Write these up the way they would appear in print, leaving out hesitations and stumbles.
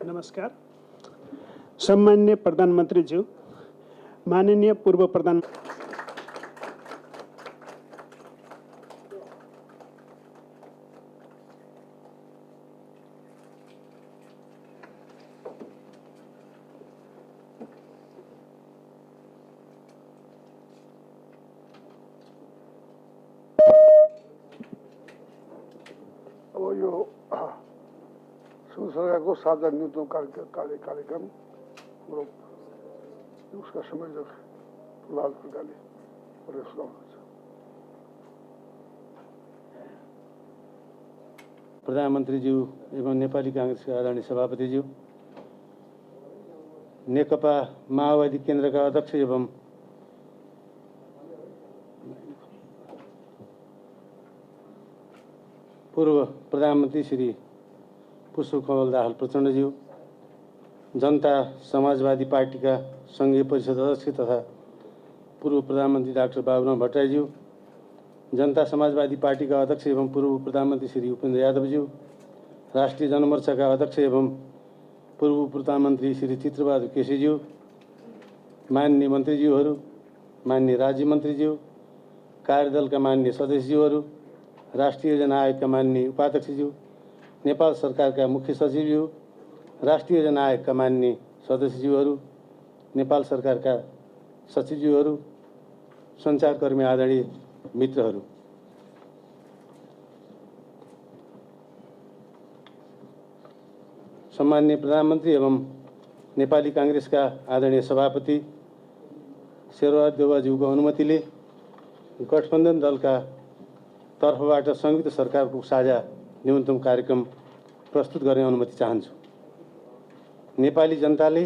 नमस्कार। सम्मान्य प्रधानमन्त्रीज्यू, माननीय पूर्व प्रधान अब यो सरकारको साझा न्यूनतम कार्यक्रम उसका संयोजक लाल खड्काले प्रदेश गर्नुहुन्छ। प्रधानमन्त्रीज्यू एवं नेपाली कांग्रेसका आदरणीय सभापतिज्यू, नेकपा माओवादी केन्द्रका अध्यक्ष एवं पूर्व प्रधानमन्त्री श्री पुष्पकमल दाहाल प्रचण्डज्यू, जनता समाजवादी पार्टीका संघीय परिषद अध्यक्ष तथा पूर्व प्रधानमन्त्री डाक्टर बाबुराम भट्टराईज्यू, जनता समाजवादी पार्टीका अध्यक्ष एवं पूर्व प्रधानमन्त्री श्री उपेन्द्र यादवज्यू, राष्ट्रिय जनमोर्चाका अध्यक्ष एवं पूर्व प्रधानमन्त्री श्री चित्रबहादुर केसीज्यू, माननीय मन्त्रीज्यूहरू, माननीय राज्य मन्त्रीज्यू, कार्यदलका माननीय सदस्यज्यूहरू, राष्ट्रिय योजना आयोगका माननीय उपाध्यक्षज्यू, नेपाल सरकारका मुख्य सचिवज्यू, राष्ट्रिय योजना आयोगका माननीय सदस्यज्यूहरू, नेपाल सरकारका सचिवज्यूहरू, सञ्चारकर्मी आदरणीय मित्रहरू, सम्माननीय प्रधानमन्त्री एवं नेपाली कांग्रेसका आदरणीय सभापति शेरबहादुर देउवाज्यूको अनुमतिले गठबन्धन दलका तर्फबाट संयुक्त सरकारको साझा न्यूनतम कार्यक्रम प्रस्तुत गर्ने अनुमति चाहन्छु। नेपाली जनताले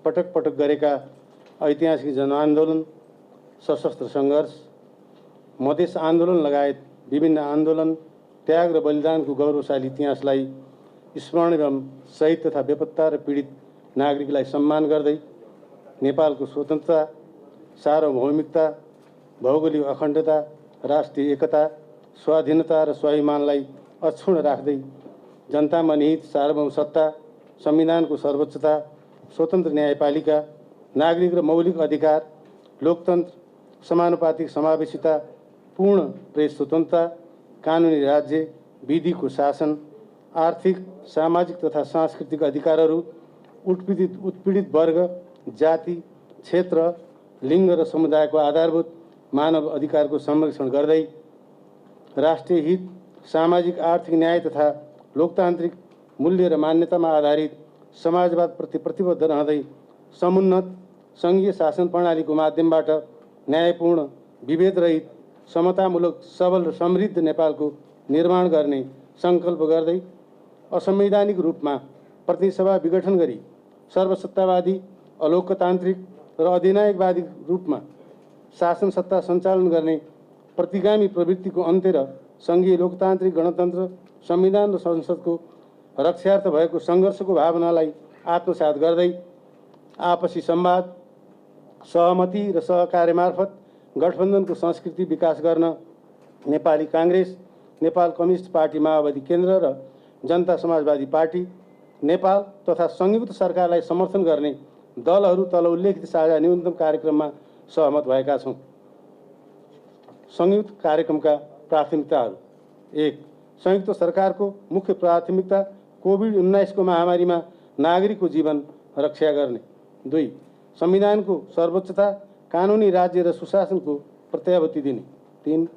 पटक पटक गरेका ऐतिहासिक जनआन्दोलन, सशस्त्र सङ्घर्ष, मधेस आन्दोलन लगायत विभिन्न आन्दोलन, त्याग र बलिदानको गौरवशाली इतिहासलाई स्मरण एवं शहीद तथा बेपत्ता र पीडित नागरिकलाई सम्मान गर्दै नेपालको स्वतन्त्रता, सार्वभौमिकता, भौगोलिक अखण्डता, राष्ट्रिय एकता, स्वाधीनता र स्वाभिमानलाई अक्षुण्ण राख्दै जनतामा निहित सार्वभौम सत्ता, संविधानको सर्वोच्चता, स्वतन्त्र न्यायपालिका, नागरिक र मौलिक अधिकार, लोकतन्त्र, समानुपातिक समावेशिता, पूर्ण प्रेस स्वतन्त्रता, कानुनी राज्य, विधिको शासन, आर्थिक, सामाजिक तथा सांस्कृतिक अधिकारहरू, उत्पीडित वर्ग, जाति, क्षेत्र, लिङ्ग र समुदायको आधारभूत मानव अधिकारको संरक्षण गर्दै राष्ट्रिय हित, सामाजिक आर्थिक न्याय तथा लोकतान्त्रिक मूल्य र मान्यतामा आधारित समाजवादप्रति प्रतिबद्ध रहँदै समुन्नत सङ्घीय शासन प्रणालीको माध्यमबाट न्यायपूर्ण, विभेदरहित, समतामूलक, सबल र समृद्ध नेपालको निर्माण गर्ने सङ्कल्प गर्दै असंवैधानिक रूपमा प्रतिनिधि सभा विघटन गरी सर्वसत्तावादी अलोकतान्त्रिक र अधिनायकवादी रूपमा शासन सत्ता सञ्चालन गर्ने प्रतिगामी प्रवृत्तिको अन्त्य र सङ्घीय लोकतान्त्रिक गणतन्त्र संविधान र संसदको रक्षार्थ भएको सङ्घर्षको भावनालाई आत्मसात गर्दै आपसी संवाद, सहमति र सहकार्य मार्फत गठबन्धनको संस्कृति विकास गर्न नेपाली काङ्ग्रेस, नेपाल कम्युनिस्ट पार्टी माओवादी केन्द्र र जनता समाजवादी पार्टी नेपाल तथा संयुक्त सरकारलाई समर्थन गर्ने दलहरू तल उल्लेखित साझा न्यूनतम कार्यक्रममा सहमत भएका छौँ। संयुक्त कार्यक्रमका प्राथमिकताहरू: 1. संयुक्त सरकारको मुख्य प्राथमिकता कोभिड-19 को महामारीमा नागरिकको जीवन रक्षा गर्ने। 2. संविधानको सर्वोच्चता, कानुनी राज्य र सुशासनको प्रत्याभूति दिने। 3.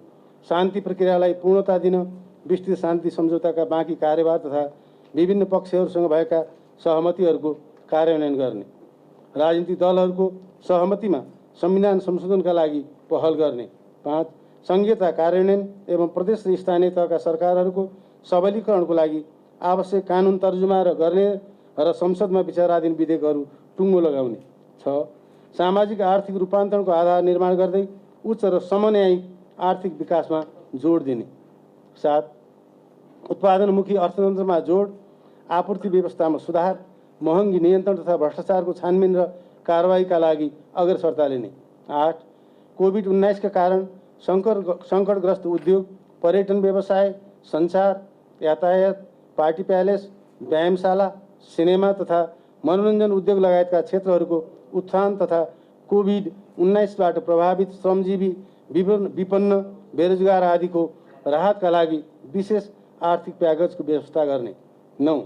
शान्ति प्रक्रियालाई पूर्णता दिन विस्तृत शान्ति सम्झौताका बाँकी कार्यभार तथा विभिन्न पक्षहरूसँग भएका सहमतिहरूको कार्यान्वयन गर्ने। राजनीतिक दलहरूको सहमतिमा संविधान संशोधनका लागि पहल गर्ने। 5. संघीयता कार्यान्वयन एवं प्रदेश र स्थानीय तहका सरकारहरूको सबलीकरणको लागि आवश्यक कानुन तर्जुमा गर्ने र संसदमा विचाराधीन विधेयकहरू टुङ्गो लगाउने। 6. सामाजिक आर्थिक रूपान्तरणको आधार निर्माण गर्दै उच्च र समन्यायिक आर्थिक विकासमा जोड दिने। 7. उत्पादनमुखी अर्थतन्त्रमा जोड, आपूर्ति व्यवस्थामा सुधार, महँगी नियन्त्रण तथा भ्रष्टाचारको छानबिन र कारबाहीका लागि अग्रसरता लिने। 8. कोभिड-19 का कारण सङ्कटग्रस्त उद्योग, पर्यटन व्यवसाय, सञ्चार, यातायात, पार्टी प्यालेस, व्यायामशाला, सिनेमा तथा मनोरञ्जन उद्योग लगायतका क्षेत्रहरूको उत्थान तथा कोभिड-19बाट प्रभावित श्रमजीवी, विपन्न, बेरोजगार आदिको राहतका लागि विशेष आर्थिक प्याकेजको व्यवस्था गर्ने। 9.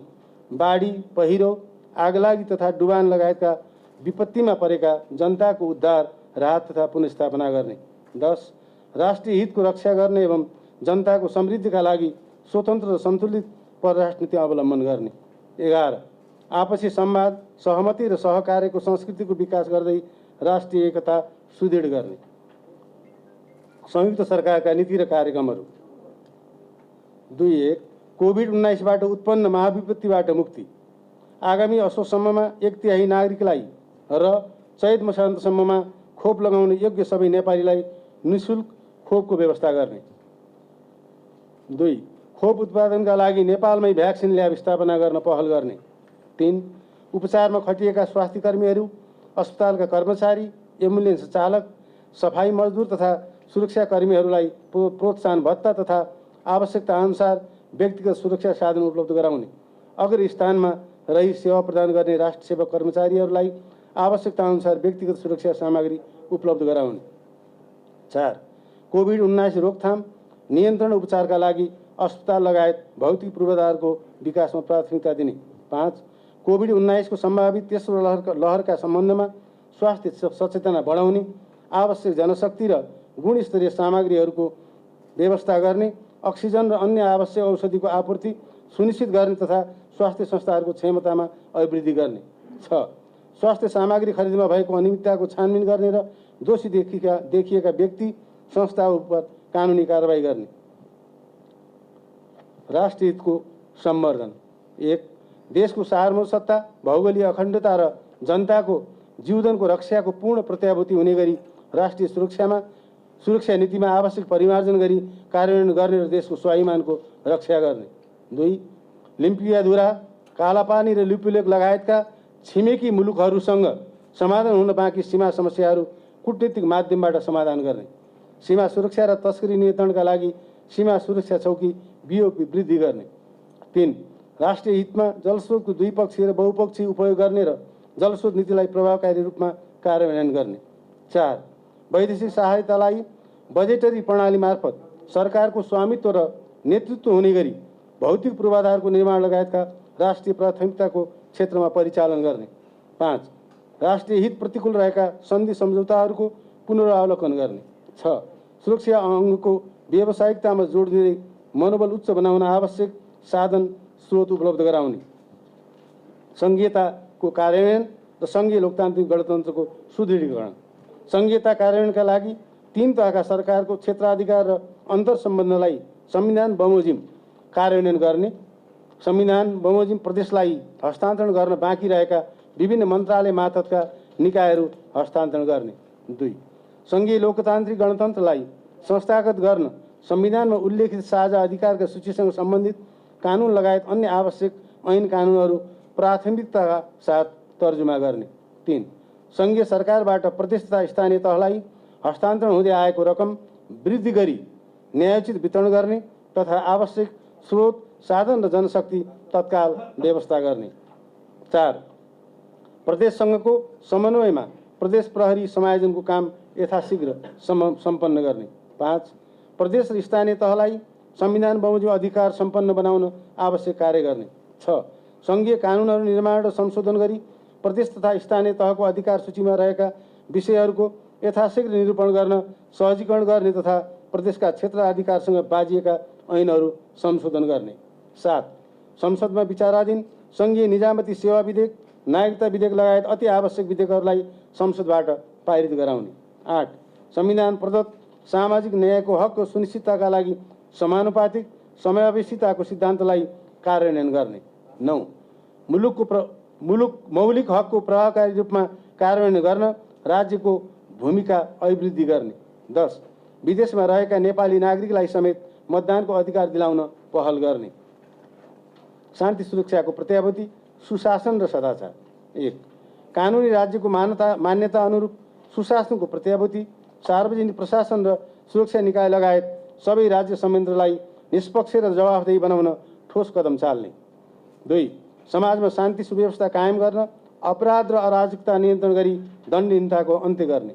बाढी, पहिरो, आगलागी तथा डुबान लगायतका विपत्तिमा परेका जनताको उद्धार, राहत तथा पुनर्स्थापना गर्ने। 10. राष्ट्रिय हितको रक्षा गर्ने एवं जनताको समृद्धिका लागि स्वतन्त्र र सन्तुलित परराष्ट्र नीति अवलम्बन गर्ने। 11. आपसी संवाद, सहमति र सहकार्यको संस्कृतिको विकास गर्दै राष्ट्रिय एकता सुदृढ गर्ने। संयुक्त सरकारका नीति र कार्यक्रमहरू: 2.1. कोभिड-19बाट उत्पन्न महाविपत्तिबाट मुक्ति। आगामी असोजसम्ममा 1/3 नागरिकलाई र चैत मसान्तसम्ममा खोप लगाउने योग्य सबै नेपालीलाई निःशुल्क खोपको व्यवस्था गर्ने। 2. खोप उत्पादनका लागि नेपालमै भ्याक्सिन ल्याब स्थापना गर्न पहल गर्ने। 3. उपचारमा खटिएका स्वास्थ्यकर्मीहरू, अस्पतालका कर्मचारी, एम्बुलेन्स चालक, सफाई मजदुर तथा सुरक्षाकर्मीहरूलाई प्रोत्साहन भत्ता तथा आवश्यकता अनुसार व्यक्तिगत सुरक्षा साधन उपलब्ध गराउने। अग्र स्थानमा रही सेवा प्रदान गर्ने राष्ट्र सेवक कर्मचारीहरूलाई आवश्यकता अनुसार व्यक्तिगत सुरक्षा सामग्री उपलब्ध गराउने। 4. कोभिड-19 रोकथाम, नियन्त्रण, उपचारका लागि अस्पताल लगायत भौतिक पूर्वाधारको विकासमा प्राथमिकता दिने। 5. कोभिड-19 को सम्भावित तेस्रो लहरका सम्बन्धमा स्वास्थ्य सचेतना बढाउने, आवश्यक जनशक्ति र गुणस्तरीय सामग्रीहरूको व्यवस्था गर्ने, अक्सिजन र अन्य आवश्यक औषधिको आपूर्ति सुनिश्चित गर्ने तथा स्वास्थ्य संस्थाहरूको क्षमतामा अभिवृद्धि गर्ने। 6. स्वास्थ्य सामग्री खरिदमा भएको अनियमितताको छानबिन गर्ने र दोषी देखिएका व्यक्ति संस्थाहरू उप कानुनी कारबाही गर्ने। राष्ट्रिय हितको सम्वर्धन: 1. देशको सार्वभौमसत्ता, भौगोलिक अखण्डता र जनताको जीवनको रक्षाको पूर्ण प्रत्याभूति हुने गरी राष्ट्रिय सुरक्षा नीतिमा आवश्यक परिमार्जन गरी कार्यान्वयन गर्ने र देशको स्वाभिमानको रक्षा गर्ने। 2. लिम्पियाधुरा, कालापानी र लिपुलेक लगायतका छिमेकी मुलुकहरूसँग समाधान हुन बाँकी सीमा समस्याहरू कूटनीतिक माध्यमबाट समाधान गर्ने। सीमा सुरक्षा र तस्करी नियन्त्रणका लागि सीमा सुरक्षा चौकी बीओपी वृद्धि गर्ने। 3. राष्ट्रिय हितमा जलस्रोतको द्विपक्षीय र बहुपक्षीय उपयोग गर्ने र जलस्रोत नीतिलाई प्रभावकारी रूपमा कार्यान्वयन गर्ने। 4. वैदेशिक सहायतालाई बजेटरी प्रणाली मार्फत सरकारको स्वामित्व र नेतृत्व हुने गरी भौतिक पूर्वाधारको निर्माण लगायतका राष्ट्रिय प्राथमिकताको क्षेत्रमा परिचालन गर्ने। 5. राष्ट्रिय हित प्रतिकूल रहेका सन्धि सम्झौताहरूको पुनरावलोकन गर्ने। 6. सुरक्षा अङ्गको व्यावसायिकतामा जोड दिँदै मनोबल उच्च बनाउन आवश्यक साधन स्रोत उपलब्ध गराउने। संघीयताको कार्यान्वयन र सङ्घीय लोकतान्त्रिक गणतन्त्रको सुदृढीकरण। संघीयता कार्यान्वयनका लागि 3 तहका सरकारको क्षेत्राधिकार र अन्तर सम्बन्धलाई संविधान बमोजिम कार्यान्वयन गर्ने। संविधान बमोजिम प्रदेशलाई हस्तान्तरण गर्न बाँकी रहेका विभिन्न मन्त्रालय मार्फतका निकायहरू हस्तान्तरण गर्ने। 2 सङ्घीय लोकतान्त्रिक गणतन्त्रलाई संस्थागत गर्न संविधानमा उल्लेखित साझा अधिकारका सूचीसँग सम्बन्धित कानुन लगायत अन्य आवश्यक ऐन कानुनहरू प्राथमिकताका साथ तर्जुमा गर्ने। 3 सङ्घीय सरकारबाट प्रदेश तथा स्थानीय तहलाई हस्तान्तरण हुँदै आएको रकम वृद्धि गरी न्यायोचित वितरण गर्ने तथा आवश्यक स्रोत साधन र जनशक्ति तत्काल व्यवस्था गर्ने। 4 प्रदेशसँगको समन्वयमा प्रदेश प्रहरी समायोजनको काम यथाशीघ्र सम्पन्न गर्ने। 5 प्रदेश र स्थानीय तहलाई संविधान बमोजिम अधिकार सम्पन्न बनाउन आवश्यक कार्य गर्ने। 6 सङ्घीय कानुनहरू निर्माण र संशोधन गरी प्रदेश तथा स्थानीय तहको अधिकार सूचीमा रहेका विषयहरूको यथाशीघ्र निरूपण गर्न सहजीकरण गर्ने तथा प्रदेशका क्षेत्र अधिकारसँग बाजिएका ऐनहरू संशोधन गर्ने। 7 संसदमा विचाराधीन सङ्घीय निजामती सेवा विधेयक, नागरिकता विधेयक लगायत अति आवश्यक विधेयकहरूलाई संसदबाट पारित गराउने। 8 संविधान प्रदत्त सामाजिक न्यायको हकको सुनिश्चितताका लागि समानुपातिक समावेशिताको सिद्धान्तलाई कार्यान्वयन गर्ने। 9 मुलुक मौलिक हकको प्रभावकारी रूपमा कार्यान्वयन गर्न राज्यको भूमिका अभिवृद्धि गर्ने। 10 विदेशमा रहेका नेपाली नागरिकलाई समेत मतदानको अधिकार दिलाउन पहल गर्ने। शान्ति सुरक्षाको प्रत्याभूति सुशासन र सदाचार। 1 कानुनी राज्यको मान्यता अनुरूप सुशासनको प्रत्याभूति सार्वजनिक प्रशासन र सुरक्षा निकाय लगायत सबै राज्य संयन्त्रलाई निष्पक्ष र जवाफदेही बनाउन ठोस कदम चाल्ने। 2 समाजमा शान्ति सुव्यवस्था कायम गर्न अपराध र अराजकता नियन्त्रण गरी दण्डहीनताको अन्त्य गर्ने।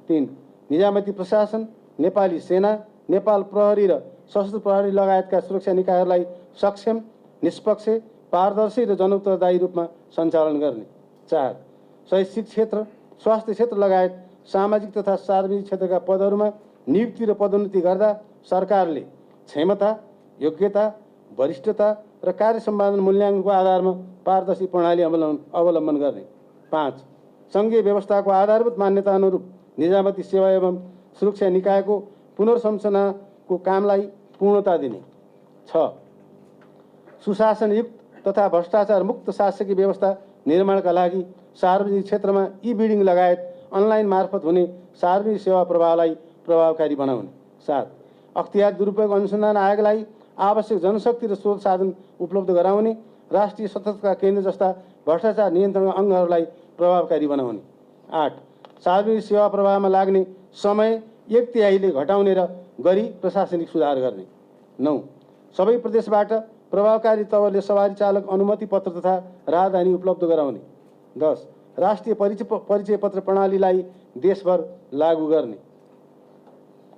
3 निजामती प्रशासन, नेपाली सेना, नेपाल प्रहरी र सशस्त्र प्रहरी लगायतका सुरक्षा निकायहरूलाई सक्षम, निष्पक्ष, पारदर्शी र जनउत्तरदायी रूपमा सञ्चालन गर्ने। 4 शैक्षिक क्षेत्र, स्वास्थ्य क्षेत्र लगायत सामाजिक तथा सार्वजनिक क्षेत्रका पदहरूमा नियुक्ति र पदोन्नति गर्दा सरकारले क्षमता, योग्यता, वरिष्ठता र कार्य सम्पादन मूल्याङ्कनको आधारमा पारदर्शी प्रणाली अवलम्बन गर्ने। 5 सङ्घीय व्यवस्थाको आधारभूत मान्यता अनुरूप निजामती सेवा एवं सुरक्षा निकायको पुनर्संरचनाको कामलाई पूर्णता दिने। 6 सुशासनयुक्त तथा भ्रष्टाचार मुक्त शासकीय व्यवस्था निर्माणका लागि सार्वजनिक क्षेत्रमा ई-बिडिङ लगायत अनलाइन मार्फत हुने सार्वजनिक सेवा प्रवाहलाई प्रभावकारी बनाउने। 7 अख्तियार दुरुपयोग अनुसन्धान आयोगलाई आवश्यक जनशक्ति र स्रोत साधन उपलब्ध गराउने, राष्ट्रिय सतर्कता केन्द्र जस्ता भ्रष्टाचार नियन्त्रण अङ्गहरूलाई प्रभावकारी बनाउने। 8 सार्वजनिक सेवा प्रवाहमा लाग्ने समय 1/3 घटाउने र गरी प्रशासनिक सुधार गर्ने। 9 सबै प्रदेशबाट प्रभावकारी तवरले सवारी चालक अनुमति पत्र तथा राहदानी उपलब्ध गराउने। 10 राष्ट्रिय परिचय पत्र प्रणालीलाई देशभर लागू गर्ने।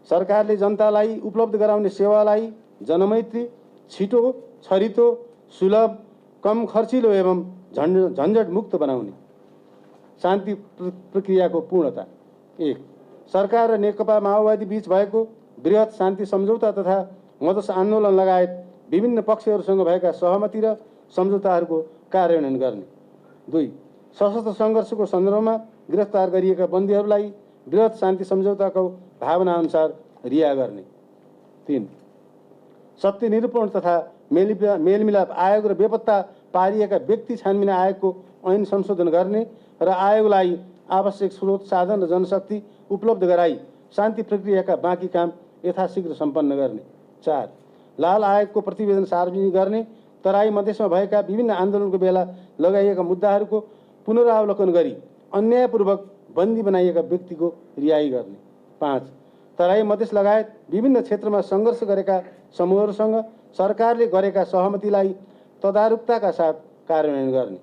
सरकारले जनतालाई उपलब्ध गराउने सेवालाई जनमैत्री, छिटो, छरितो, सुलभ, कम खर्चिलो एवं झन्झट मुक्त बनाउने। शान्ति प्रक्रियाको पूर्णता। 1 सरकार र नेकपा माओवादी बीच भएको बृहत शान्ति सम्झौता तथा मधेस आन्दोलन लगायत विभिन्न पक्षहरूसँग भएका सहमति र सम्झौताहरूको कार्यान्वयन गर्ने। 2 सशस्त्र सङ्घर्षको सन्दर्भमा गिरफ्तार गरिएका बन्दीहरूलाई बृहत शान्ति सम्झौताको भावनाअनुसार रिहा गर्ने। 3 सत्य निरूपण तथा मेलमिलाप आयोग र बेपत्ता पारिएका व्यक्ति छानबिन आयोगको ऐन संशोधन गर्ने र आयोगलाई आवश्यक स्रोत साधन र जनशक्ति उपलब्ध गराई शान्ति प्रक्रियाका बाँकी काम यथाशीघ्र सम्पन्न गर्ने। 4 लाल आयोगको प्रतिवेदन सार्वजनिक गर्ने, तराई मधेसमा भएका विभिन्न आन्दोलनको बेला लगाइएका मुद्दाहरूको पुनरावलोकन गरी अन्यायपूर्वक बन्दी बनाइएका व्यक्तिको रिहाई गर्ने। 5 तराई मधेस लगायत विभिन्न क्षेत्रमा सङ्घर्ष गरेका समूहहरूसँग सरकारले गरेका सहमतिलाई तदारुकताका साथ कार्यान्वयन गर्ने।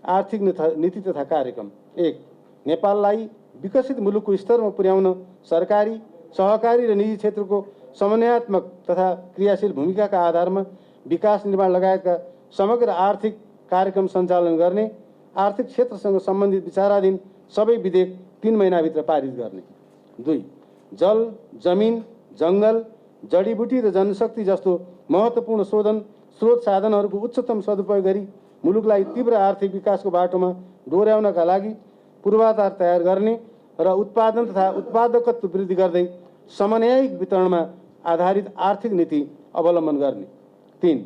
आर्थिक नीति तथा कार्यक्रम। 1 नेपाललाई विकसित मुलुकको स्तरमा पुर्याउन सरकारी, सहकारी र निजी क्षेत्रको समन्वयात्मक तथा क्रियाशील भूमिकाका आधारमा विकास निर्माण लगायतका समग्र आर्थिक कार्यक्रम सञ्चालन गर्ने, आर्थिक क्षेत्रसँग सम्बन्धित विचाराधीन सबै विधेयक 3 महिनाभित्र पारित गर्ने। 2 जल, जमिन, जङ्गल, जडीबुटी र जनशक्ति जस्तो महत्त्वपूर्ण स्रोत साधनहरूको उच्चतम सदुपयोग गरी मुलुकलाई तीव्र आर्थिक विकासको बाटोमा डोर्याउनका लागि पूर्वाधार तयार गर्ने र उत्पादन तथा उत्पादकत्व वृद्धि गर्दै समन्वयिक वितरणमा आधारित आर्थिक नीति अवलम्बन गर्ने। 3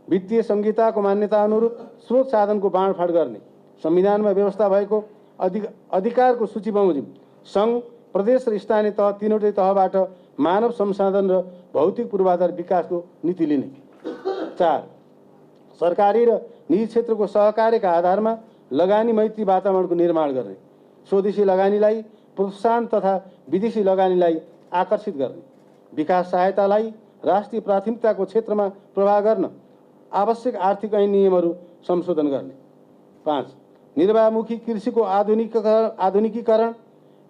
वित्तीय संहिताको मान्यता अनुरूप स्रोत साधनको बाँडफाँड गर्ने, संविधानमा व्यवस्था भएको अधिकारको सूची बमोजिम सङ्घ प्रदेश र स्थानीय तह तीनवटै तहबाट मानव संसाधन र भौतिक पूर्वाधार विकासको नीति लिने। 4 सरकारी र निजी क्षेत्रको सहकार्यका आधारमा लगानी मैत्री वातावरणको निर्माण गर्ने, स्वदेशी लगानीलाई प्रोत्साहन तथा विदेशी लगानीलाई आकर्षित गर्ने, विकास सहायतालाई राष्ट्रिय प्राथमिकताको क्षेत्रमा प्रवाह गर्न आवश्यक आर्थिक ऐन नियमहरू संशोधन गर्ने। 5 निर्वाहमुखी कृषिको आधुनिकीकरण,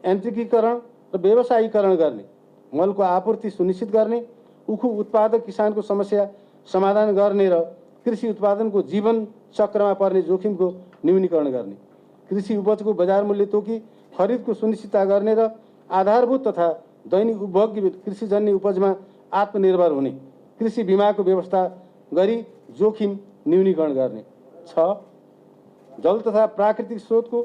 यान्त्रिकीकरण र व्यवसायीकरण गर्ने, मलको आपूर्ति सुनिश्चित गर्ने, उखु उत्पादक किसानको समस्या समाधान गर्ने र कृषि उत्पादनको जीवन चक्रमा पर्ने जोखिमको न्यूनीकरण गर्ने, कृषि उपजको बजार मूल्य तोकी खरिदको सुनिश्चितता गर्ने र आधारभूत तथा दैनिक उपभोग्य कृषिजन्य उपजमा आत्मनिर्भर हुने, कृषि बीमाको व्यवस्था गरी जोखिम न्यूनीकरण गर्ने। 6 जल तथा प्राकृतिक स्रोतको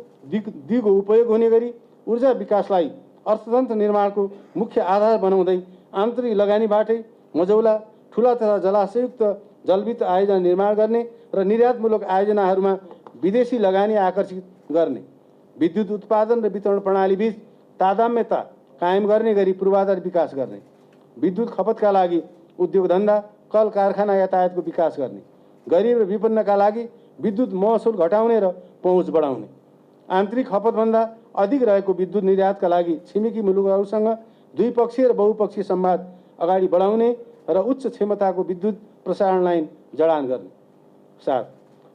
दिगो उपयोग हुने गरी ऊर्जा विकासलाई अर्थतन्त्र निर्माणको मुख्य आधार बनाउँदै आन्तरिक लगानीबाटै मजौला ठुला तथा जलाशययुक्त जलविद्युत आयोजना निर्माण गर्ने र निर्यातमूलक आयोजनाहरूमा विदेशी लगानी आकर्षित गर्ने, विद्युत उत्पादन र वितरण प्रणालीबीच तादात्म्यता कायम गर्ने गरी पूर्वाधार विकास गर्ने, विद्युत खपतका लागि उद्योग धन्दा कल कारखाना यातायातको विकास गर्ने, गरिब र विपन्नका लागि विद्युत महसुल घटाउने र पहुँच बढाउने, आन्तरिक खपतभन्दा अधिक रहेको विद्युत निर्यातका लागि छिमेकी मुलुकहरूसँग द्विपक्षीय र बहुपक्षीय संवाद अगाडि बढाउने र उच्च क्षमताको विद्युत प्रसारण लाइन जडान गर्ने। 7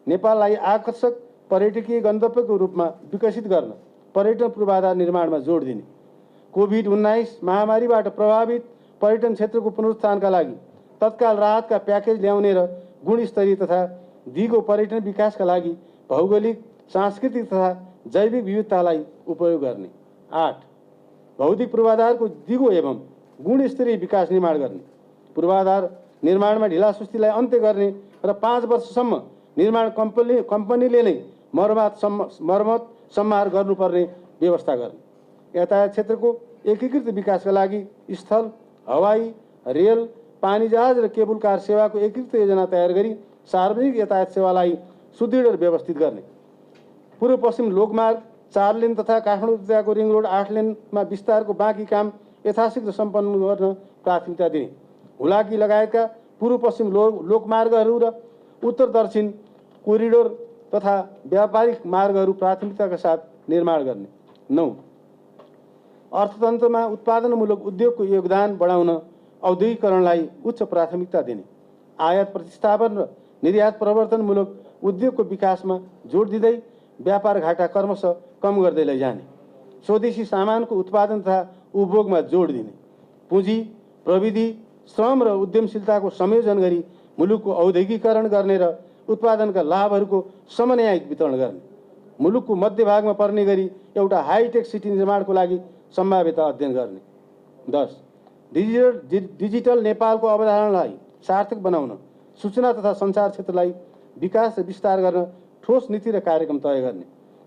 नेपाललाई आकर्षक पर्यटकीय गन्तव्यको रूपमा विकसित गर्न पर्यटन पूर्वाधार निर्माणमा जोड दिने, कोभिड-19 महामारीबाट प्रभावित पर्यटन क्षेत्रको पुनरुत्थानका लागि तत्काल राहतका प्याकेज ल्याउने र गुणस्तरीय तथा दिगो पर्यटन विकासका लागि भौगोलिक, सांस्कृतिक तथा जैविक विविधतालाई उपयोग गर्ने। 8 भौतिक पूर्वाधारको दिगो एवं गुणस्तरीय विकास निर्माण गर्ने, पूर्वाधार निर्माणमा ढिलासुस्तीलाई अन्त्य गर्ने र 5 वर्षसम्म निर्माण कम्पनीले नै मर्मत सम्हार गर्नुपर्ने व्यवस्था गर्ने, यातायात क्षेत्रको एकीकृत विकासका लागि स्थल, हवाई, रेल, पानी जहाज र केबुल कार सेवाको एकीकृत योजना तयार गरी सार्वजनिक यातायात सेवालाई सुदृढ र व्यवस्थित गर्ने, पूर्व पश्चिम लोकमार्ग 4 लेन तथा काठमाडौँ रिङ रोड 8 लेनमा विस्तारको बाँकी काम यथाशीघ्र सम्पन्न गर्न प्राथमिकता दिने, हुलाकी लगायतका पूर्व पश्चिम लोकमार्गहरू र उत्तर दक्षिण कोरिडोर तथा व्यापारिक मार्गहरू प्राथमिकताका साथ निर्माण गर्ने। 9 अर्थतन्त्रमा उत्पादनमूलक उद्योगको योगदान बढाउन औद्योगिकरणलाई उच्च प्राथमिकता दिने, आयात प्रतिस्थापन र निर्यात प्रवर्तनमूलक उद्योगको विकासमा जोड दिँदै व्यापार घाटा क्रमशः कम गर्दै लैजाने, स्वदेशी सामानको उत्पादन तथा उपभोगमा जोड दिने, पुँजी, प्रविधि, श्रम र उद्यमशीलताको संयोजन गरी मुलुकको औद्योगिकरण गर्ने र उत्पादनका लाभहरूको समन्वयिक वितरण गर्ने, मुलुकको मध्यभागमा पर्ने गरी एउटा हाईटेक सिटी निर्माणको लागि सम्भाव्यता अध्ययन गर्ने। 10 डिजिटल नेपालको अवधारणालाई सार्थक बनाउन सूचना तथा सञ्चार क्षेत्रलाई विकास र विस्तार गर्न ठोस नीति र कार्यक्रम तय गर्ने,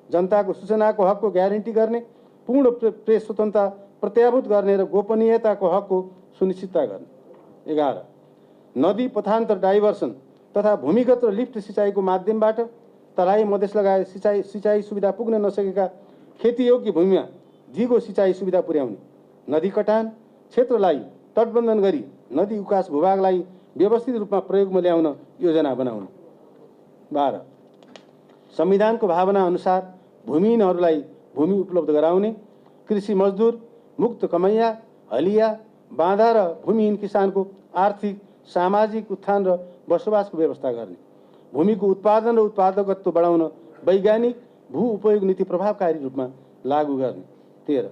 जनताको सूचनाको हकको ग्यारेन्टी गर्ने, पूर्ण प्रेस स्वतन्त्रता प्रत्याभूत गर्ने र गोपनीयताको हकको सुनिश्चितता गर्ने। 11 नदी पथान्तर डाइभर्सन तथा भूमिगत र लिफ्ट सिँचाइको माध्यमबाट तराई मधेस लगायत सिँचाइ सुविधा पुग्न नसकेका खेतीयोग्य भूमिमा दिगो सिँचाइ सुविधा पुर्याउने, नदी कटान क्षेत्रलाई तटबन्धन गरी नदी विकास भूभागलाई व्यवस्थित रूपमा प्रयोगमा ल्याउन योजना बनाउनु। 12 संविधानको भावना अनुसार भूमिहीनहरूलाई भूमि उपलब्ध गराउने, कृषि मजदुर, मुक्त कमैया, हलिया, बाँधा र भूमिहीन किसानको आर्थिक सामाजिक उत्थान र बसोबासको व्यवस्था गर्ने, भूमिको उत्पादन र उत्पादकत्व बढाउन वैज्ञानिक भू उपयोग नीति प्रभावकारी रूपमा लागू गर्ने। 13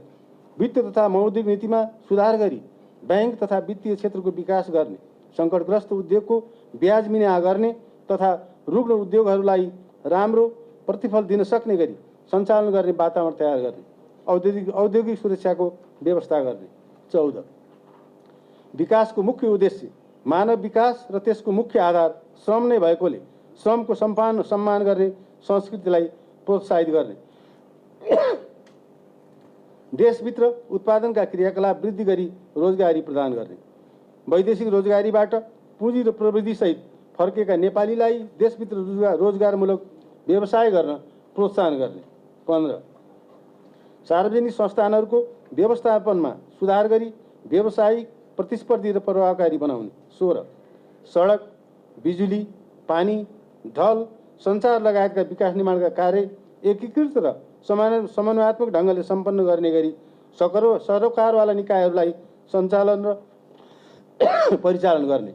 वित्त तथा मौद्रिक नीतिमा सुधार गरी बैंक तथा वित्तीय क्षेत्रको विकास गर्ने, सङ्कटग्रस्त उद्योगको ब्याज मिना गर्ने तथा रुग्ण उद्योगहरूलाई राम्रो प्रतिफल दिन सक्ने गरी सञ्चालन गर्ने वातावरण तयार गर्ने, औद्योगिक सुरक्षाको व्यवस्था गर्ने। 14 विकासको मुख्य उद्देश्य मानव विकास र त्यसको मुख्य आधार श्रम नै भएकोले श्रमको सम्मान गर्ने संस्कृतिलाई प्रोत्साहित गर्ने, देशभित्र उत्पादनका क्रियाकलाप वृद्धि गरी रोजगारी प्रदान गर्ने, वैदेशिक रोजगारीबाट पुँजी र प्रविधिसहित फर्केका नेपालीलाई देशभित्र रोजगारमूलक व्यवसाय गर्न प्रोत्साहन गर्ने। 15 सार्वजनिक संस्थानहरूको व्यवस्थापनमा सुधार गरी व्यावसायिक, प्रतिस्पर्धी र प्रभावकारी बनाउने। 16 सडक, बिजुली, पानी, ढल, सञ्चार लगायतका विकास निर्माणका कार्य एकीकृत र समन्वयात्मक ढङ्गले सम्पन्न गर्ने गरी सरोकारवाला निकायहरूलाई सञ्चालन र परिचालन गर्ने।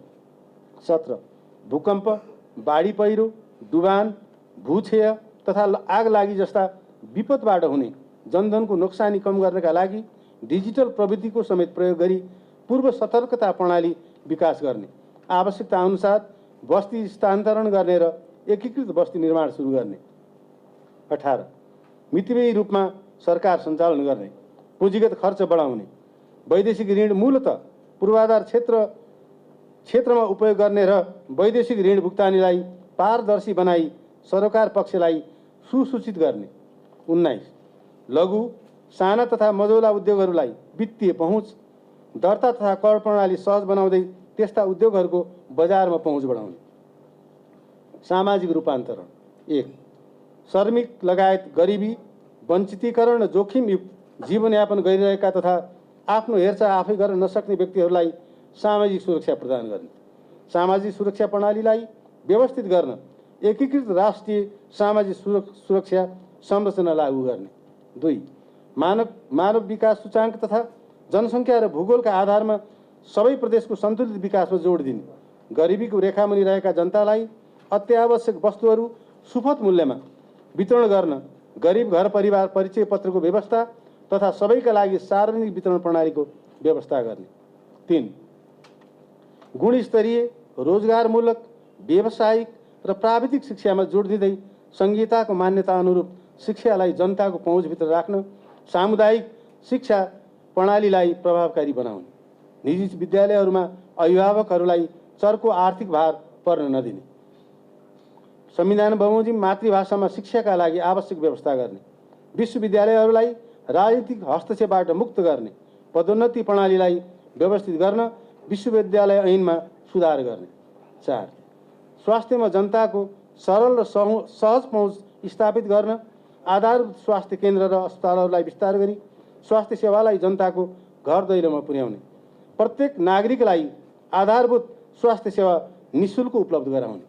17 भूकम्प, बाढी पहिरो, डुबान, भूक्षय तथा आगलागी जस्ता विपदबाट हुने जनधनको नोक्सानी कम गर्नका लागि डिजिटल प्रविधिको समेत प्रयोग गरी पूर्व सतर्कता प्रणाली विकास गर्ने। आवश्यकता अनुसार बस्ती स्थानान्तरण गर्ने र एकीकृत बस्ती निर्माण सुरु गर्ने। 18 मितव्ययी रूपमा सरकार सञ्चालन गर्ने, पुँजीगत खर्च बढाउने, वैदेशिक ऋण मूलतः पूर्वाधार क्षेत्रमा उपयोग गर्ने र वैदेशिक ऋण भुक्तानीलाई पारदर्शी बनाई सरकार पक्षलाई सुसूचित गर्ने। 19 लघु, साना तथा मझौला उद्योगहरूलाई वित्तीय पहुँच, दर्ता तथा कर प्रणाली सहज बनाउँदै त्यस्ता उद्योगहरूको बजारमा पहुँच बढाउने। सामाजिक रूपान्तरण। 1 श्रमिक लगायत गरिबी, वञ्चितीकरण र जोखिमयुक्त जीवनयापन गरिरहेका तथा आफ्नो हेरचाह आफै गर्न नसक्ने व्यक्तिहरूलाई सामाजिक सुरक्षा प्रदान गर्ने। सामाजिक सुरक्षा प्रणालीलाई व्यवस्थित गर्न एकीकृत राष्ट्रिय सामाजिक सुरक्षा संरचना लागू गर्ने। 2 मानव विकास सूचाङ्क तथा जनसङ्ख्या र भूगोलका आधारमा सबै प्रदेशको सन्तुलित विकासमा जोड दिने, गरिबीको रेखामुनि रहेका जनतालाई अत्यावश्यक वस्तुहरू सुपथ मूल्यमा वितरण गर्न गरिब घर परिवार परिचय पत्रको व्यवस्था तथा सबैका लागि सार्वजनिक वितरण प्रणालीको व्यवस्था गर्ने। 3 गुणस्तरीय, रोजगारमूलक, व्यावसायिक र प्राविधिक शिक्षामा जोड दिँदै संहिताको मान्यता अनुरूप शिक्षालाई जनताको पहुँचभित्र राख्न सामुदायिक शिक्षा प्रणालीलाई प्रभावकारी बनाउने। निजी विद्यालयहरूमा अभिभावकहरूलाई चर्को आर्थिक भार पर्न नदिने। संविधान बमोजिम मातृभाषामा शिक्षाका लागि आवश्यक व्यवस्था गर्ने। विश्वविद्यालयहरूलाई राजनीतिक हस्तक्षेपबाट मुक्त गर्ने। पदोन्नति प्रणालीलाई व्यवस्थित गर्न विश्वविद्यालय ऐनमा सुधार गर्ने। 4 स्वास्थ्यमा जनताको सरल र सहज पहुँच स्थापित गर्न आधारभूत स्वास्थ्य केन्द्र र अस्पतालहरूलाई विस्तार गरी स्वास्थ्य सेवालाई जनताको घर दैलोमा पुर्याउने। प्रत्येक नागरिकलाई आधारभूत स्वास्थ्य सेवा निःशुल्क उपलब्ध गराउने।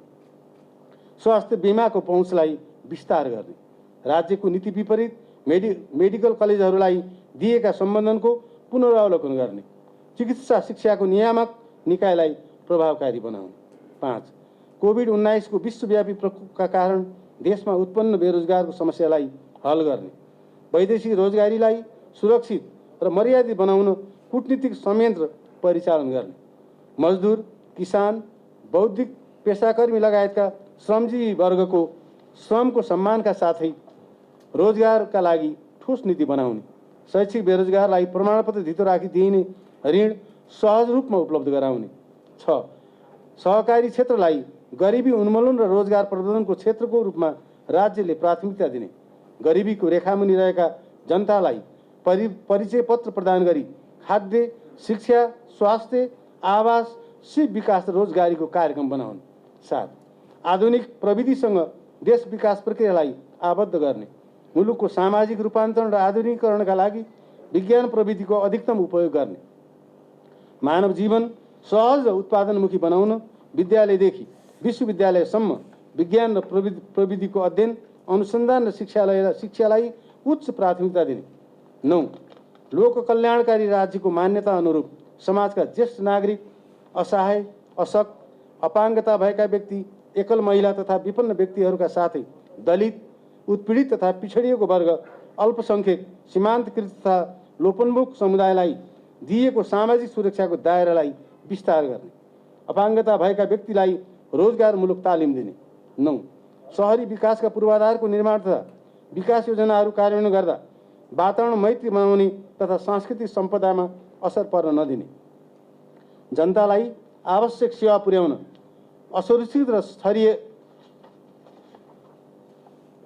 स्वास्थ्य बिमाको पहुँचलाई विस्तार गर्ने। राज्यको नीति विपरीत मेडिकल कलेजहरूलाई दिएका सम्बन्धनको पुनरावलोकन गर्ने। चिकित्सा शिक्षाको नियामक निकायलाई प्रभावकारी बनाउने। 5 कोभिड-19 को विश्वव्यापी प्रकोपका कारण देशमा उत्पन्न बेरोजगारको समस्यालाई हल गर्ने। वैदेशिक रोजगारीलाई सुरक्षित र मर्यादित बनाउन कूटनीतिक संयन्त्र परिचालन गर्ने। मजदुर, किसान, बौद्धिक पेसाकर्मी लगायतका श्रमजीवी वर्गको श्रमको सम्मानका साथै रोजगारका लागि ठोस नीति बनाउने। शैक्षिक बेरोजगारलाई प्रमाणपत्र धितो राखी दिइने ऋण सहज रूपमा उपलब्ध गराउने। 6 सहकारी क्षेत्रलाई गरिबी उन्मूलन र रोजगार प्रवर्धनको क्षेत्रको रूपमा राज्यले प्राथमिकता दिने। गरिबीको रेखामुनि रहेका जनतालाई परिचय पत्र प्रदान गरी खाद्य, शिक्षा, स्वास्थ्य, आवास, सिप विकास र रोजगारीको कार्यक्रम बनाउने। 7 आधुनिक प्रविधिसँग देश विकास प्रक्रियालाई आबद्ध गर्ने। मुलुकको सामाजिक रूपान्तरण र आधुनिकीकरणका लागि विज्ञान प्रविधिको अधिकतम उपयोग गर्ने। मानव जीवन सहज र उत्पादनमुखी बनाउन विद्यालयदेखि विश्वविद्यालयसम्म विज्ञान र प्रविधिको अध्ययन, अनुसन्धान र शिक्षालाई उच्च प्राथमिकता दिने। 9 लोक कल्याणकारी राज्यको मान्यता अनुरूप समाजका ज्येष्ठ नागरिक, असहाय, अशक्त, अपाङ्गता भएका व्यक्ति, एकल महिला तथा विपन्न व्यक्तिहरूका साथै दलित, उत्पीडित तथा पिछडिएको वर्ग, अल्पसङ्ख्यक, सीमान्तकृत तथा लोपोन्मुख समुदायलाई दिएको सामाजिक सुरक्षाको दायरालाई विस्तार गर्ने। अपाङ्गता भएका व्यक्तिलाई रोजगारमूलक तालिम दिने। 9 शहरी विकासका पूर्वाधारको निर्माण तथा विकास योजनाहरू कार्यान्वयन गर्दा वातावरण मैत्री बनाउने तथा सांस्कृतिक सम्पदामा असर पर्न नदिने। जनतालाई आवश्यक सेवा पुर्याउन असुरक्षित र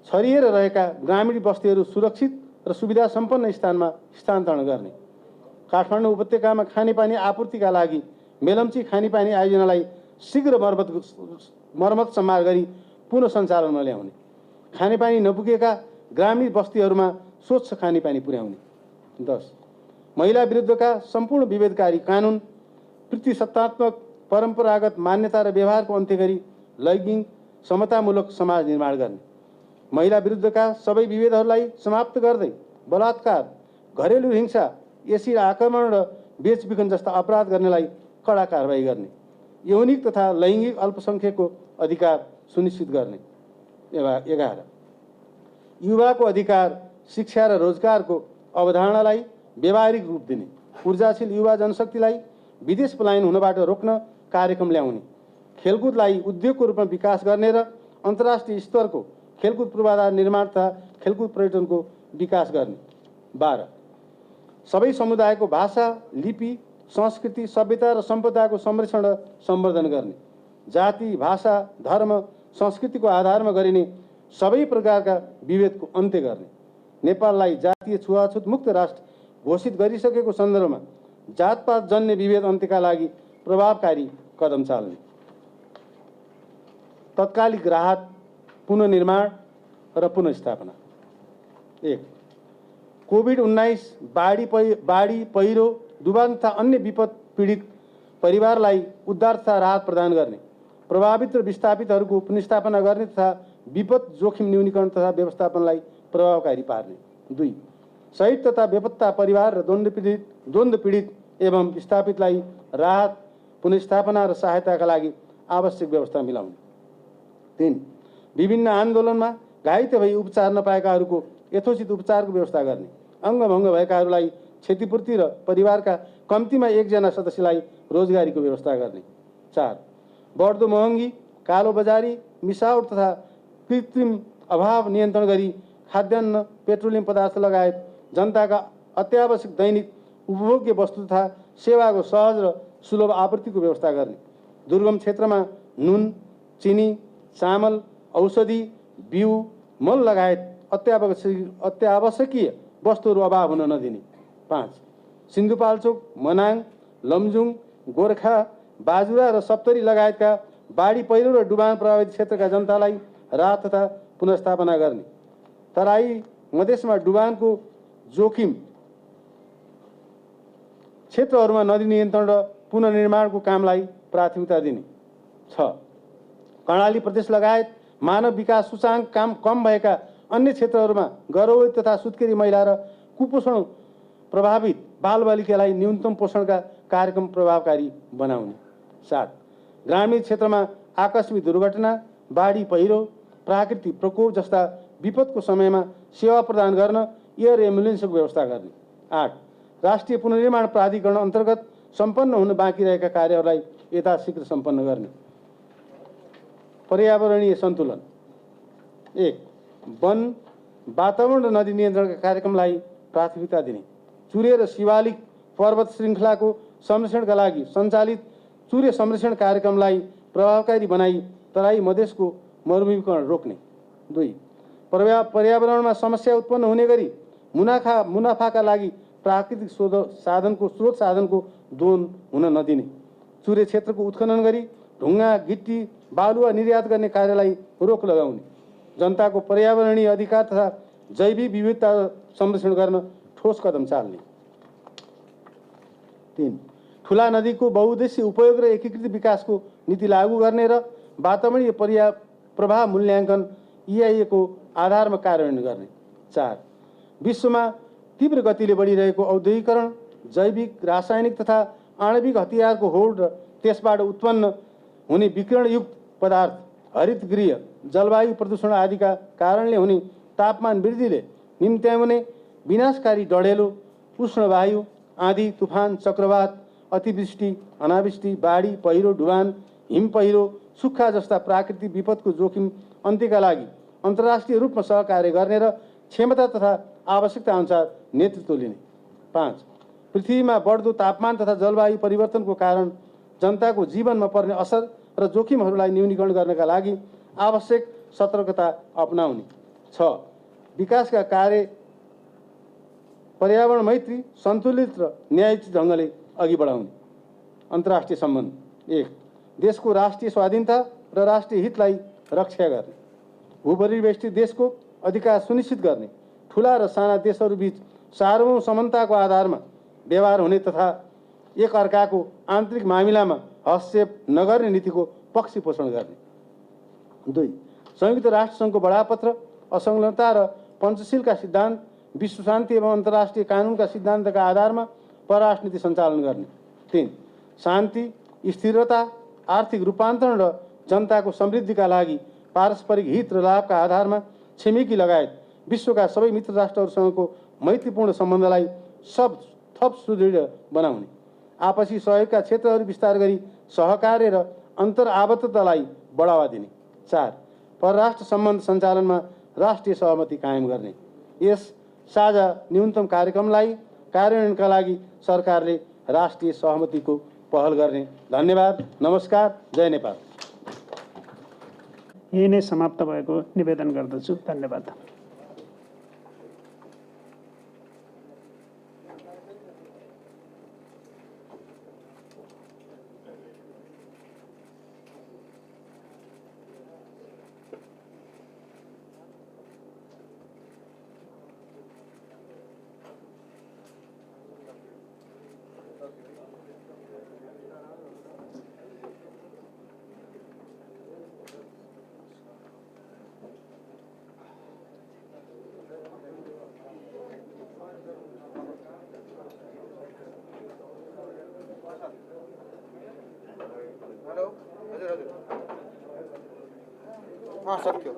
छरिएर रहेका ग्रामीण बस्तीहरू सुरक्षित र सुविधा सम्पन्न स्थानमा स्थानान्तरण गर्ने। काठमाडौँ उपत्यकामा खानेपानी आपूर्तिका लागि मेलम्ची खानेपानी आयोजनालाई शीघ्र मर्मत सम्हार गरी पुनः सञ्चालनमा ल्याउने। खानेपानी नपुगेका ग्रामीण बस्तीहरूमा स्वच्छ खानेपानी पुर्याउने। 10 महिला विरुद्धका सम्पूर्ण विभेदकारी कानुन, प्रतिसत्तात्मक परम्परागत मान्यता र व्यवहारको अन्त्य गरी लैङ्गिक समतामूलक समाज निर्माण गर्ने। महिला विरुद्धका सबै विभेदहरूलाई समाप्त गर्दै बलात्कार, घरेलु हिंसा, एसिड आक्रमण र बेचबिखन जस्ता अपराध गर्नेलाई कडा कारबाही गर्ने। यौनिक तथा लैङ्गिक अल्पसङ्ख्यकको अधिकार सुनिश्चित गर्ने। 11 युवाको अधिकार, शिक्षा र रोजगारको अवधारणालाई व्यावहारिक रूप दिने। ऊर्जाशील युवा जनशक्तिलाई विदेश पलायन हुनबाट रोक्न कार्यक्रम ल्याउने। खेलकुदलाई उद्योगको रूपमा विकास गर्ने र अन्तर्राष्ट्रिय स्तरको खेलकुद पूर्वाधार निर्माण तथा खेलकुद पर्यटनको विकास गर्ने। 12 सबै समुदायको भाषा, लिपि, संस्कृति, सभ्यता र सम्पदाको संरक्षण र सम्वर्धन गर्ने। जाति, भाषा, धर्म, संस्कृतिको आधारमा गरिने सबै प्रकारका विभेदको अन्त्य गर्ने। नेपाललाई जातीय छुवाछुत मुक्त राष्ट्र घोषित गरिसकेको सन्दर्भमा जातपात जन्य विभेद अन्त्यका लागि प्रभावकारी कदम चाल्ने। तत्कालिक राहत, पुनर्निर्माण र पुनर्स्थापना। 1 कोभिड-19 बाढी, पहिरो, डुबान तथा अन्य विपद पीडित परिवारलाई उद्धार तथा राहत प्रदान गर्ने। प्रभावित र विस्थापितहरूको पुनर्स्थापना गर्ने तथा विपद जोखिम न्यूनीकरण तथा व्यवस्थापनलाई प्रभावकारी पार्ने। 2 शहीद तथा बेपत्ता परिवार र द्वन्द्व पीडित एवं विस्थापितलाई राहत, पुनर्स्थापना र सहायताका लागि आवश्यक व्यवस्था मिलाउने। 3 विभिन्न आन्दोलनमा घाइते भई उपचार नपाएकाहरूको यथोचित उपचारको व्यवस्था गर्ने। अङ्गभङ्ग भएकाहरूलाई क्षतिपूर्ति र परिवारका कम्तीमा 1 जना सदस्यलाई रोजगारीको व्यवस्था गर्ने। 4 बढ्दो महँगी, कालोबजारी, मिसावट तथा कृत्रिम अभाव नियन्त्रण गरी खाद्यान्न, पेट्रोलियम पदार्थ लगायत जनताका अत्यावश्यक दैनिक उपभोग्य वस्तु तथा सेवाको सहज र सुलभ आपूर्तिको व्यवस्था गर्ने। दुर्गम क्षेत्रमा नुन, चिनी, चामल, औषधि, बिउ, मल लगायत अत्यावश्यकीय वस्तुहरू अभाव हुन नदिने। 5 सिन्धुपाल्चोक, मनाङ, लमजुङ, गोर्खा, बाजुरा र सप्तरी लगायतका बाढी, पहिरो र डुबान प्रभावित क्षेत्रका जनतालाई राहत तथा पुनर्स्थापना गर्ने। तराई मधेसमा डुबानको जोखिम क्षेत्रहरूमा नदी नियन्त्रण र पुनर्निर्माणको कामलाई प्राथमिकता दिने। 6 कर्णाली प्रदेश लगायत मानव विकास सूचाङ्क कम भएका अन्य क्षेत्रहरूमा गर्भवती तथा सुत्केरी महिला र कुपोषण प्रभावित बालबालिकालाई न्यूनतम पोषणका कार्यक्रम प्रभावकारी बनाउने। 7 ग्रामीण क्षेत्रमा आकस्मिक दुर्घटना, बाढी, पहिरो, प्राकृतिक प्रकोप जस्ता विपदको समयमा सेवा प्रदान गर्न एयर एम्बुलेन्सको व्यवस्था गर्ने। 8 राष्ट्रिय पुनर्निर्माण प्राधिकरण अन्तर्गत सम्पन्न हुन बाँकी रहेका कार्यहरूलाई यथाशीघ्र सम्पन्न गर्ने। पर्यावरणीय सन्तुलन। 1 वन, वातावरण र नदी नियन्त्रणका कार्यक्रमलाई प्राथमिकता दिने। चुरे र शिवालिक पर्वत श्रृङ्खलाको संरक्षणका लागि सञ्चालित चुरे संरक्षण कार्यक्रमलाई प्रभावकारी बनाई तराई मधेसको मरुभूमिकरण रोक्ने। 2 पर्यावरणमा समस्या उत्पन्न हुने गरी मुनाफाका लागि प्राकृतिक स्रोत साधनको दोहन हुन नदिने। चुरे क्षेत्रको उत्खनन गरी ढुङ्गा, गिट्टी, बालुवा निर्यात गर्ने कार्यलाई रोक लगाउने। जनताको पर्यावरणीय अधिकार तथा जैविक विविधता संरक्षण गर्न ठोस कदम चाल्ने। 3 ठुला नदीको बहुउद्देश्य उपयोग र एकीकृत विकासको नीति लागू गर्ने र वातावरणीय प्रभाव मूल्याङ्कन EIA को आधारमा कार्यान्वयन गर्ने। 4 विश्वमा तीव्र गतिले बढिरहेको औद्योगिकरण, जैविक, रासायनिक तथा आणविक हतियारको होड र त्यसबाट उत्पन्न हुने विकिरणयुक्त पदार्थ, हरितगृह, जलवायु प्रदूषण आदिका कारणले हुने तापमान वृद्धिले निम्त्याउने विनाशकारी डढेलो, उष्णवायु, आँधी, तुफान, चक्रवात, अतिवृष्टि, अनावृष्टि, बाढी, पहिरो, डुबान, हिम पहिरो, सुक्खा जस्ता प्राकृतिक विपदको जोखिम अन्त्यका लागि अन्तर्राष्ट्रिय रूपमा सहकार्य गर्ने र क्षमता तथा आवश्यकता अनुसार नेतृत्व लिने। 5 पृथ्वीमा बढ्दो तापमान तथा जलवायु परिवर्तनको कारण जनताको जीवनमा पर्ने असर र जोखिमहरूलाई न्यूनीकरण गर्नका लागि आवश्यक सतर्कता अपनाउने। 6 विकासका कार्य पर्यावरण मैत्री, सन्तुलित र न्यायिक ढङ्गले अघि बढाउने। अन्तर्राष्ट्रिय सम्बन्ध। 1 देशको राष्ट्रिय स्वाधीनता र राष्ट्रिय हितलाई रक्षा गर्ने। भूपरिवेष्टित देशको अधिकार सुनिश्चित गर्ने। ठुला र साना देशहरूबीच सार्वभौम समानताको आधारमा व्यवहार हुने तथा एक अर्काको आन्तरिक मामिलामा हस्तक्षेप नगर्ने नीतिको पक्ष पोषण गर्ने। 2. संयुक्त राष्ट्रसङ्घको बडापत्र, असंलग्नता र पञ्चशीलका सिद्धान्त, विश्व शान्ति एवं अन्तर्राष्ट्रिय कानुनका सिद्धान्तका आधारमा परराष्ट्र नीति सञ्चालन गर्ने। 3. शान्ति, स्थिरता, आर्थिक रूपान्तरण र जनताको समृद्धिका लागि पारस्परिक हित र लाभका आधारमा छिमेकी लगायत विश्वका सबै मित्र राष्ट्रहरूसँगको मैत्रीपूर्ण सम्बन्धलाई थप सुदृढ बनाउने। आपसी सहयोगका क्षेत्रहरू विस्तार गरी सहकार्य र अन्तर्आबद्धतालाई बढावा दिने। 4. परराष्ट्र सम्बन्ध सञ्चालनमा राष्ट्रिय सहमति कायम गर्ने। यस साझा न्यूनतम कार्यक्रमलाई कार्यान्वयनका लागि सरकारले राष्ट्रिय सहमतिको पहल गर्ने। धन्यवाद। नमस्कार। जय नेपाल। यही नै समाप्त भएको निवेदन गर्दछु। धन्यवाद। सक्यो।